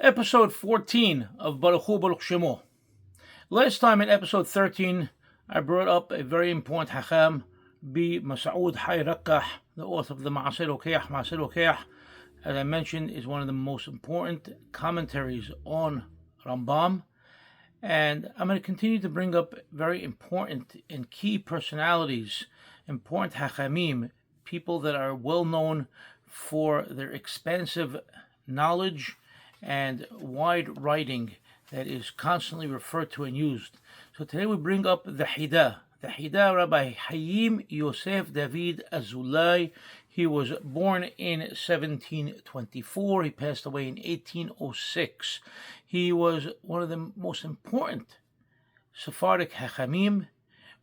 Episode 14 of Baruch Hu U'Baruch Shemo. Last time in episode 13, I brought up a very important Chaim, B. Masoud Hayrakah, the author of the Ma'aseh Lokayah, as I mentioned, is one of the most important commentaries on Rambam. And I'm going to continue to bring up very important and key personalities, important Hachamim, people that are well known for their expansive knowledge and wide writing that is constantly referred to and used. So today we bring up the Hida. The Hida, Rabbi Chaim Yosef David Azulai. He was born in 1724. He passed away in 1806. He was one of the most important Sephardic Hachamim,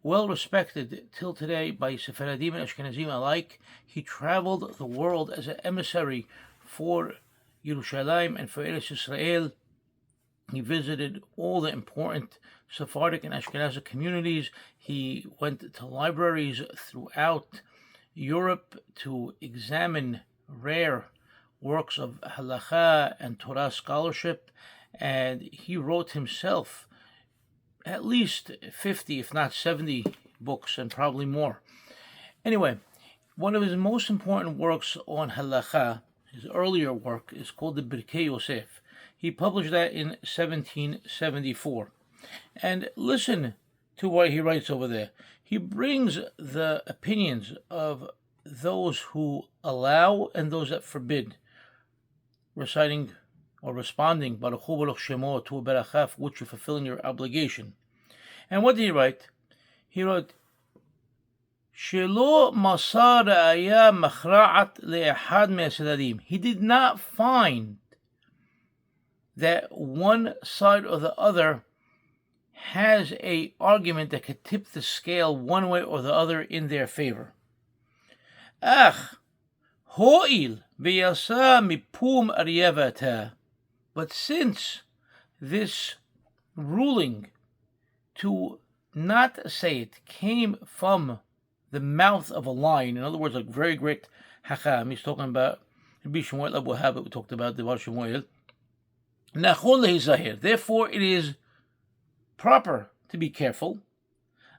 well respected till today by Sephardim and Ashkenazim alike. He traveled the world as an emissary for Yerushalayim and for Eretz Israel. He visited all the important Sephardic and Ashkenazi communities. He went to libraries throughout Europe to examine rare works of halakha and Torah scholarship, and he wrote himself at least 50, if not 70 books, and probably more. Anyway, one of his most important works on halakha, his earlier work, is called the Birkei Yosef. He published that in 1774. And listen to what he writes over there. He brings the opinions of those who allow and those that forbid reciting or responding Baruch Hu U'Baruch Shemo to a beracha, for which you're fulfilling your obligation. And what did he write? He wrote, Shelo masar ra'aya machra'at le'ehad me'asedadim. He did not find that one side or the other has a argument that could tip the scale one way or the other in their favor. Ach, ho'il v'yasa mipum aryevata. But since this ruling to not say it came from the mouth of a lion, in other words, a very great Hacham, he's talking about Rabbi Shmuel Abu Habib, we talked about the Baruch Shmuel. Nachon lehizahir. Therefore, it is proper to be careful.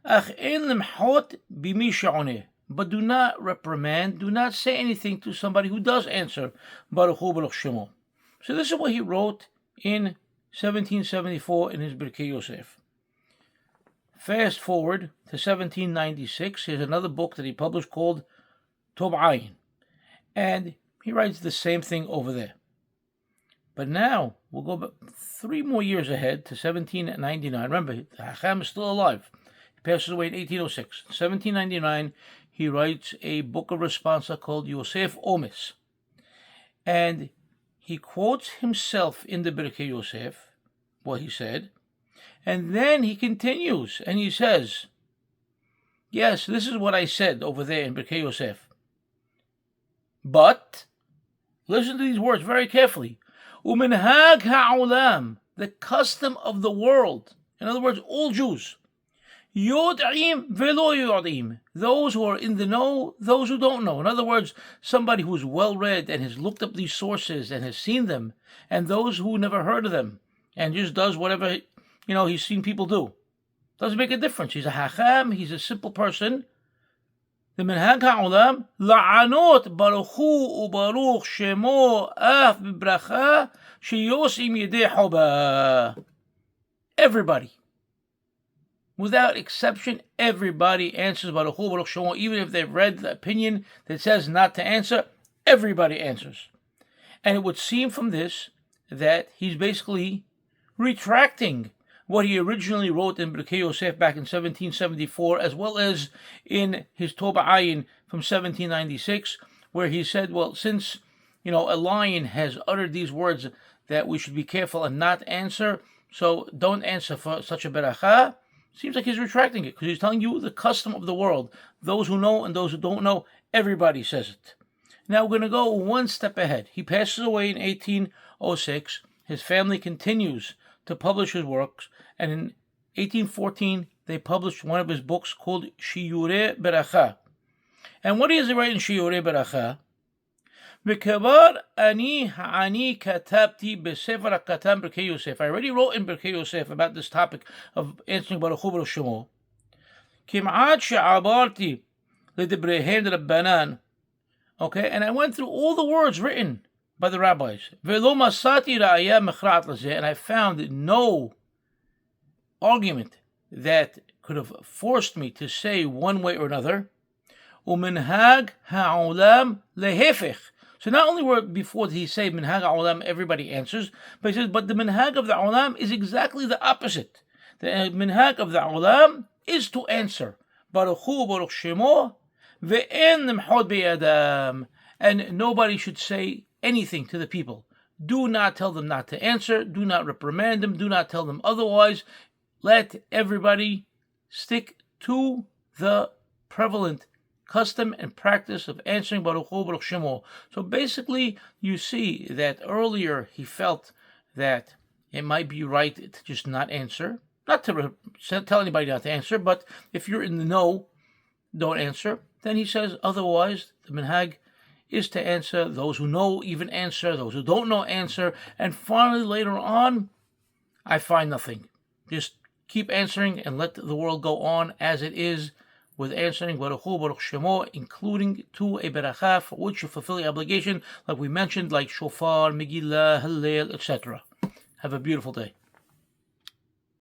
Ach ein lemchot b'mi she'oneh. But do not reprimand, do not say anything to somebody who does answer Baruch Hu U'Baruch Shemo. So this is what he wrote in 1774 in his Birkei Yosef. Fast forward to 1796, here's another book that he published called Tob Ayin. And he writes the same thing over there. But now, we'll go back 3 more years ahead to 1799. Remember, the Hacham is still alive. He passes away in 1806. 1799, he writes a book of responsa called Yosef Omis. And he quotes himself in the Birkei Yosef, what he said, and then he continues, and he says, yes, this is what I said over there in Birkei Yosef. But, listen to these words very carefully. Uminhag ha'olam, the custom of the world, in other words, all Jews, yod'im velo yod'im, those who are in the know, those who don't know. In other words, somebody who's well-read and has looked up these sources and has seen them, and those who never heard of them, and just does whatever he's seen people do. Doesn't make a difference. He's a hacham, he's a simple person. The minhag ha'olam, la'anot Baruch Hu U'Baruch Shemo af b'bracha sheyosim yedei hoba. Everybody, without exception, everybody answers Baruch Hu U'Baruch Shemo. Even if they've read the opinion that says not to answer, everybody answers. And it would seem from this that he's basically retracting what he originally wrote in Birkei Yosef back in 1774, as well as in his Tob Ayin from 1796, where he said, well, since, a lion has uttered these words that we should be careful and not answer, so don't answer for such a beracha. Seems like he's retracting it, because he's telling you the custom of the world. Those who know and those who don't know, everybody says it. Now we're going to go one step ahead. He passes away in 1806. His family continues to publish his works, and in 1814 they published one of his books called Shiurei Beracha. And what does he write in Shiurei Beracha? וכבר אני כתבתי בספר הקטן ברכי יוסף. I already wrote in ברכי יוסף about this topic of answering Baruch Hu U'Baruch Shemo. כמעט שעברתי לדבריהם דרבנן. Okay, and I went through all the words written by the rabbis. ולא מצאתי ראיה מכרעת לזה, and I found no argument that could have forced me to say one way or another. ומנהג העולם להפך. So not only were before he say minhag ha'olam everybody answers, but he says, but the minhag of the olam is exactly the opposite. The minhag of the olam is to answer. Baruch Hu U'Baruch Shemo ve'en nimhod biyadam. And nobody should say anything to the people. Do not tell them not to answer. Do not reprimand them. Do not tell them otherwise. Let everybody stick to the prevalent custom and practice of answering Baruch Hu U'Baruch Shemo. So basically, you see that earlier he felt that it might be right to just not answer. Not to tell anybody not to answer, but if you're in the know, don't answer. Then he says, otherwise, the minhag is to answer. Those who know even answer. Those who don't know answer. And finally, later on, I find nothing. Just keep answering and let the world go on as it is, with answering Baruch Hu U'Baruch Shemo, including to a beracha for which you fulfill the obligation, like we mentioned, like shofar, megillah, hallel, etc. Have a beautiful day.